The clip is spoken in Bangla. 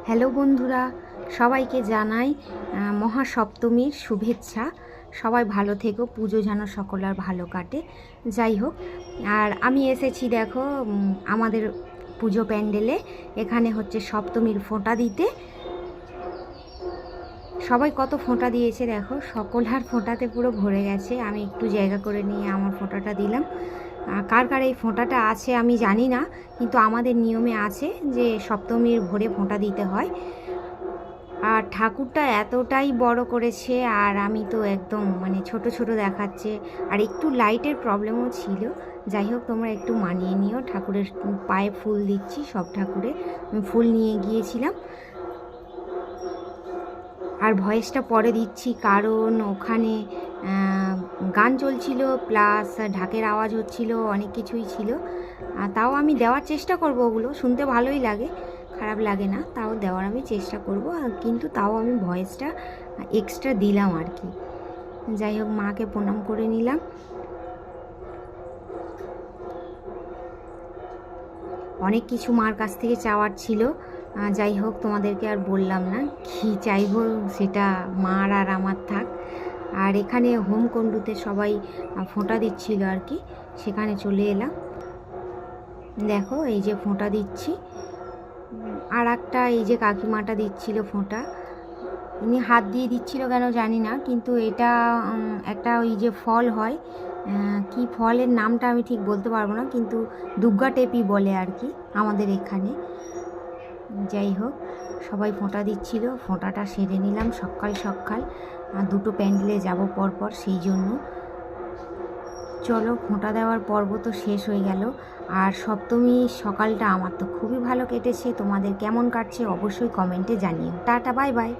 হ্যালো বন্ধুরা, সবাইকে জানাই মহাসপ্তমীর শুভেচ্ছা। সবাই ভালো থেকো, পুজো যেন সকলের ভালো কাটে। যাই হোক, আর আমি এসেছি দেখো আমাদের পুজো প্যান্ডেলে। এখানে হচ্ছে সপ্তমীর ফোঁটা দিতে। সবাই কত ফোঁটা দিয়েছে দেখো, সকলার ফোঁটাতে পুরো ভরে গেছে। আমি একটু জায়গা করে নিয়ে আমার ফোঁটাটা দিলাম। কার কার এই ফোঁটাটা আছে আমি জানি না, কিন্তু আমাদের নিয়মে আছে যে সপ্তমীর ভোরে ফোঁটা দিতে হয়। আর ঠাকুরটা এতটাই বড় করেছে, আর আমি তো একদম ছোট ছোট দেখাচ্ছে, আর একটু লাইটের প্রবলেমও ছিল। যাই হোক, তোমরা একটু মানিয়ে নিও। ঠাকুরের পায়ে ফুল দিচ্ছি, সব ঠাকুরে আমি ফুল নিয়ে গিয়েছিলাম। আর ভয়েসটা পরে দিচ্ছি কারণ ওখানে গান চলছিল, প্লাস ঢাকের আওয়াজ হচ্ছিল, অনেক কিছুই ছিল। তাও আমি দেওয়ার চেষ্টা করব, ওগুলো শুনতে ভালোই লাগে, খারাপ লাগে না, তাও দেওয়ার আমি চেষ্টা করব। কিন্তু তাও আমি ভয়েসটা এক্সট্রা দিলাম আর কি। যাই হোক, মাকে প্রণাম করে নিলাম। অনেক কিছু মার কাছ থেকে চাওয়ার ছিল। যাই হোক, তোমাদেরকে আর বললাম না কী চাইবো, সেটা মার আর আমার থাক। আর এখানে হোমকুণ্ডুতে সবাই ফোঁটা দিচ্ছিল আর কি, সেখানে চলে এলাম। দেখো এই যে ফোঁটা দিচ্ছি, আর একটা এই যে কাকিমাটা দিচ্ছিল ফোঁটা। ইনি হাত দিয়ে দিচ্ছিল কেন জানি না, কিন্তু এটা একটা ওই যে ফল হয়, কি ফলের নামটা আমি ঠিক বলতে পারবো না, কিন্তু দুর্গা টেপি বলে আর কি আমাদের এখানে। যাই হোক, সবাই ফোঁটা দিচ্ছিল, ফোঁটাটা সেরে নিলাম সকাল সকাল। দুটো প্যান্ডেলে যাব পরপর, সেই জন্য। চলো, ফোঁটা দেওয়ার পর্ব তো শেষ হয়ে গেল। আর সপ্তমী সকালটা আমার তো খুবই ভালো কেটেছে। তোমাদের কেমন কাটছে অবশ্যই কমেন্টে জানিও। Tata, bye bye.